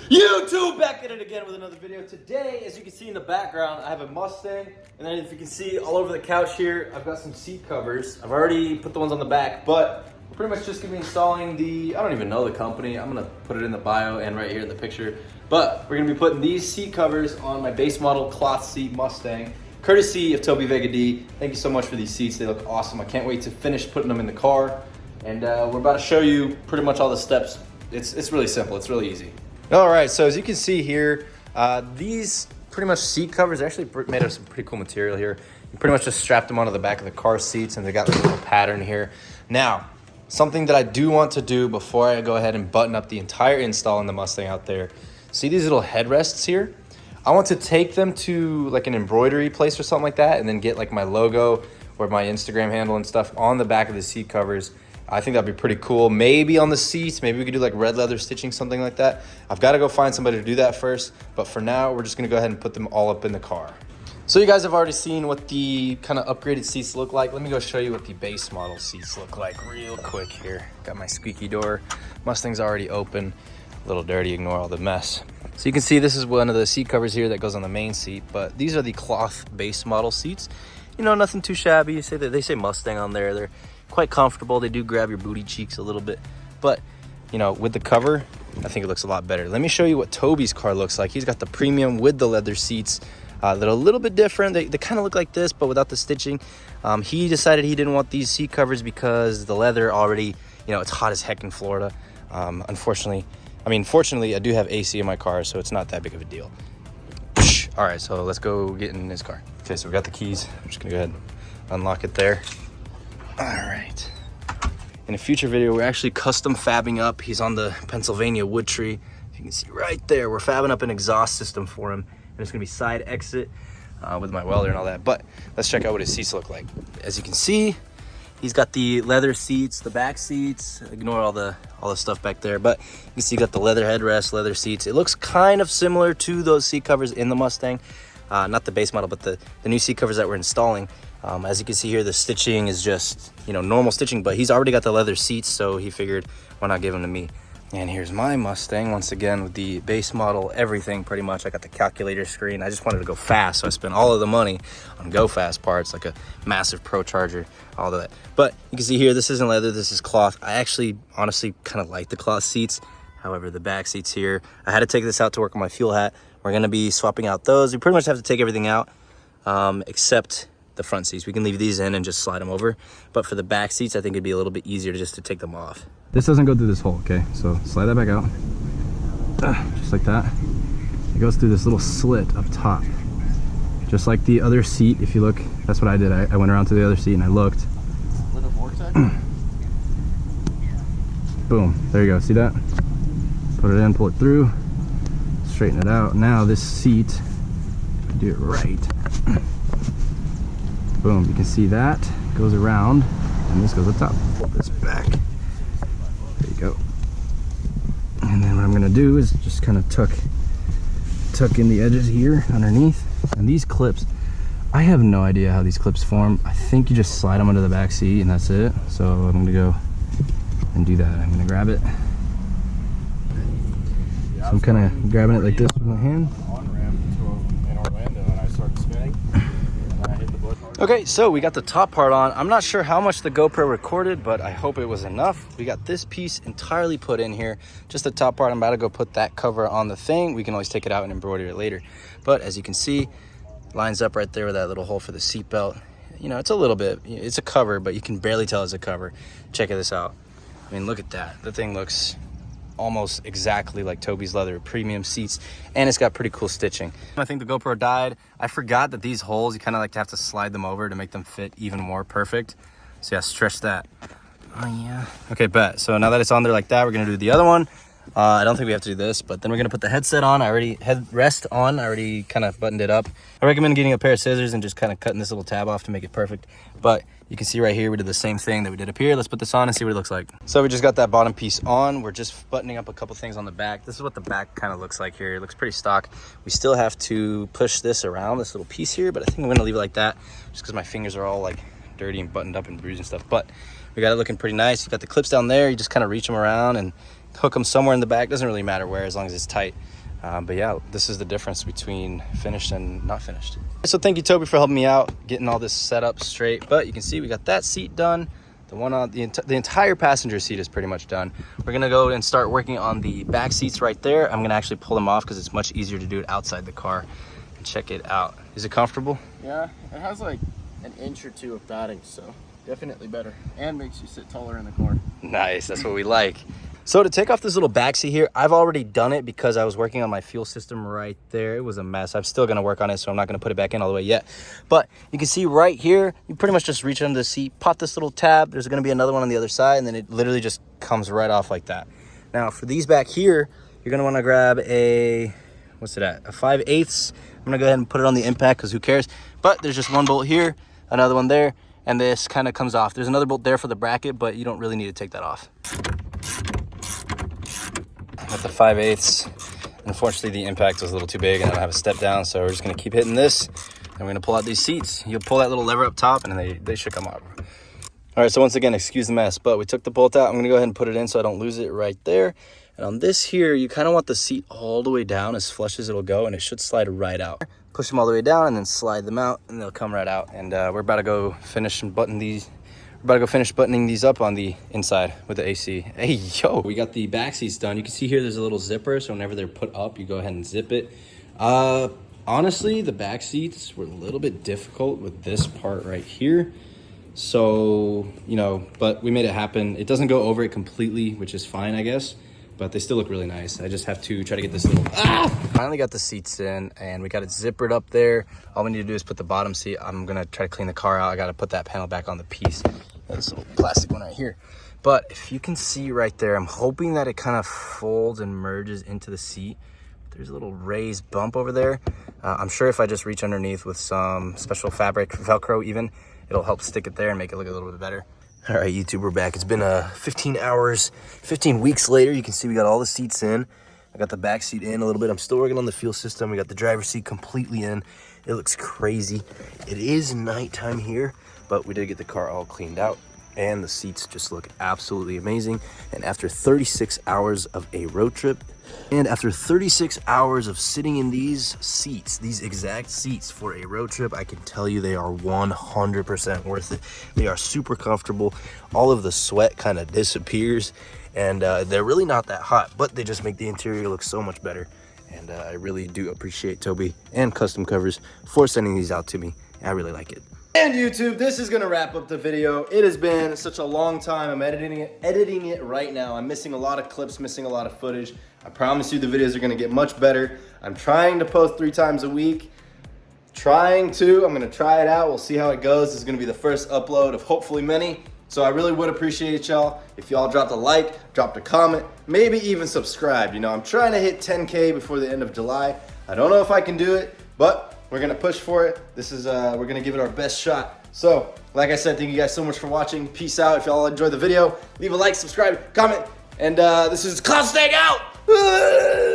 YouTube, back at it again with another video. Today, as you can see in the background, I have a Mustang, and then if you can see all over the couch here, I've got some seat covers. I've already put the ones on the back, but we're pretty much just gonna be installing the, I don't even know the company. I'm gonna put it in the bio and right here in the picture. But we're gonna be putting these seat covers on my base model cloth seat Mustang, courtesy of Toby Vega D. Thank you so much for these seats. They look awesome. I can't wait to finish putting them in the car. And we're about to show you pretty much all the steps. It's really simple, it's really easy. All right, so as you can see here, these pretty much seat covers are actually made of some pretty cool material here. You pretty much just strap them onto the back of the car seats, and they got like a little pattern here. Now, something that I do want to do before I go ahead and button up the entire install in the Mustang out there, see these little headrests here? I want to take them to like an embroidery place or something like that, and then get like my logo or my Instagram handle and stuff on the back of the seat covers. I think that'd be pretty cool. Maybe on the seats, maybe we could do like red leather stitching, something like that. I've got to go find somebody to do that first, but for now, we're just gonna go ahead and put them all up in the car. So you guys have already seen what the kind of upgraded seats look like. Let me go show you what the base model seats look like real quick here. Got my squeaky door. Mustang's already open. A little dirty, ignore all the mess. So you can see this is one of the seat covers here that goes on the main seat, but these are the cloth base model seats. You know, nothing too shabby. You say that they say Mustang on there. They're quite comfortable. They do grab your booty cheeks a little bit, but you know, with the cover, I think it looks a lot better. Let me show you what Toby's car looks like. He's got the premium with the leather seats that are a little bit different. They kind of look like this, but without the stitching. He decided he didn't want these seat covers because the leather already, you know, it's hot as heck in Florida. Fortunately, I do have AC in my car, so it's not that big of a deal. All right, so let's go get in his car. Okay, so we got the keys. I'm just gonna go ahead and unlock it there. All right. In a future video, we're actually custom fabbing up. He's on the Pennsylvania wood tree. You can see right there, we're fabbing up an exhaust system for him. And it's gonna be side exit with my welder and all that. But let's check out what his seats look like. As you can see, he's got the leather seats, the back seats. Ignore all the stuff back there. But you can see you got the leather headrest, leather seats. It looks kind of similar to those seat covers in the Mustang. Not the base model, but the new seat covers that we're installing. As you can see here, the stitching is just, you know, normal stitching, but he's already got the leather seats, so he figured, why not give them to me? And here's my Mustang, once again, with the base model, everything pretty much. I got the calculator screen. I just wanted to go fast, so I spent all of the money on go fast parts, like a massive Procharged, all of that. But you can see here, this isn't leather, this is cloth. I actually, honestly, kind of like the cloth seats. However, the back seats here, I had to take this out to work on my fuel hat. We're gonna be swapping out those. We pretty much have to take everything out, except the front seats. We can leave these in and just slide them over, but for the back seats, I think it'd be a little bit easier just to take them off. This doesn't go through this hole, okay? So slide that back out, just like that. It goes through this little slit up top, just like the other seat. If you look, that's what I did. I went around to the other seat and I looked. Little vortex. Boom, there you go, see that? Put it in, pull it through, straighten it out. Now this seat, do it right. Boom, you can see that goes around and this goes up top. Pull this back. There you go. And then what I'm gonna do is just kind of tuck in the edges here underneath. And these clips, I have no idea how these clips form. I think you just slide them under the back seat and that's it. So I'm gonna go and do that. I'm gonna grab it. So I'm kind of grabbing it like this with my hand. Okay, so we got the top part on. I'm not sure how much the GoPro recorded, but I hope it was enough. We got this piece entirely put in here. Just the top part, I'm about to go put that cover on the thing. We can always take it out and embroider it later. But as you can see, lines up right there with that little hole for the seatbelt. You know, it's a little bit, it's a cover, but you can barely tell it's a cover. Check this out. I mean, look at that. The thing looks almost exactly like Toby's leather premium seats, and it's got pretty cool stitching. I think the GoPro died. I forgot that these holes, you kind of like to have to slide them over to make them fit even more perfect. So yeah, stretch that. Oh yeah. Okay, bet. So now that it's on there like that, we're gonna do the other one. I don't think we have to do this, but then we're gonna put the headset on. Headrest on. I already kind of buttoned it up. I recommend getting a pair of scissors and just kind of cutting this little tab off to make it perfect. But you can see right here, we did the same thing that we did up here. Let's put this on and see what it looks like. So we just got that bottom piece on. We're just buttoning up a couple things on the back. This is what the back kind of looks like here. It looks pretty stock. We still have to push this around, this little piece here, but I think I'm gonna leave it like that just because my fingers are all like dirty and buttoned up and bruised and stuff. But we got it looking pretty nice. You got the clips down there. You just kind of reach them around and hook them somewhere in the back. Doesn't really matter where, as long as it's tight. But yeah, this is the difference between finished and not finished. So thank you, Toby, for helping me out, getting all this set up straight. But you can see we got that seat done. The one on the entire passenger seat is pretty much done. We're gonna go and start working on the back seats right there. I'm gonna actually pull them off because it's much easier to do it outside the car. And check it out. Is it comfortable? Yeah, it has like an inch or two of padding, so definitely better. And makes you sit taller in the car. Nice, that's what we like. So to take off this little back seat here, I've already done it because I was working on my fuel system right there. It was a mess. I'm still gonna work on it, so I'm not gonna put it back in all the way yet. But you can see right here, you pretty much just reach under the seat, pop this little tab. There's gonna be another one on the other side, and then it literally just comes right off like that. Now for these back here, you're gonna wanna grab a, what's it at? A 5/8. I'm gonna go ahead and put it on the impact because who cares? But there's just one bolt here, another one there, and this kind of comes off. There's another bolt there for the bracket, but you don't really need to take that off. At the 5/8, unfortunately the impact was a little too big and I don't have a step down, so we're just gonna keep hitting this and we're gonna pull out these seats. You'll pull that little lever up top and then they should come out. All right, so once again, excuse the mess, but we took the bolt out. I'm gonna go ahead and put it in so I don't lose it right there. And on this here, you kind of want the seat all the way down as flush as it'll go, and it should slide right out. Push them all the way down and then slide them out and they'll come right out. And we're about to go finish and button these. We're about to go finish buttoning these up on the inside with the AC. Hey, yo, we got the back seats done. You can see here there's a little zipper, so whenever they're put up, you go ahead and zip it. Honestly, the back seats were a little bit difficult with this part right here. So, you know, but we made it happen. It doesn't go over it completely, which is fine, I guess. But they still look really nice. I just have to try to get this little, Finally got the seats in and we got it zippered up there. All we need to do is put the bottom seat. I'm gonna try to clean the car out. I gotta put that panel back on the piece. This little plastic one right here. But if you can see right there, I'm hoping that it kind of folds and merges into the seat. There's a little raised bump over there. I'm sure if I just reach underneath with some special fabric, Velcro even, it'll help stick it there and make it look a little bit better. All right, YouTube, we're back. It's been 15 hours, 15 weeks later. You can see we got all the seats in. I got the back seat in a little bit. I'm still working on the fuel system. We got the driver's seat completely in. It looks crazy. It is nighttime here, but we did get the car all cleaned out and the seats just look absolutely amazing. And after 36 hours of a road trip, and after 36 hours of sitting in these seats, these exact seats for a road trip, I can tell you they are 100% worth it. They are super comfortable. All of the sweat kind of disappears and they're really not that hot, but they just make the interior look so much better. And I really do appreciate Toby and CustomCovers for sending these out to me. I really like it. And YouTube, this is gonna wrap up the video. It has been such a long time. I'm editing it right now. I'm missing a lot of clips, missing a lot of footage. I promise you the videos are gonna get much better. I'm trying to post 3 times a week. I'm gonna try it out. We'll see how it goes. This is gonna be the first upload of hopefully many. So I really would appreciate y'all if y'all dropped a like, dropped a comment, maybe even subscribe. You know, I'm trying to hit 10K before the end of July. I don't know if I can do it, but we're gonna push for it. This is, we're gonna give it our best shot. So, like I said, thank you guys so much for watching. Peace out. If y'all enjoyed the video, leave a like, subscribe, comment, and this is CloutStang out!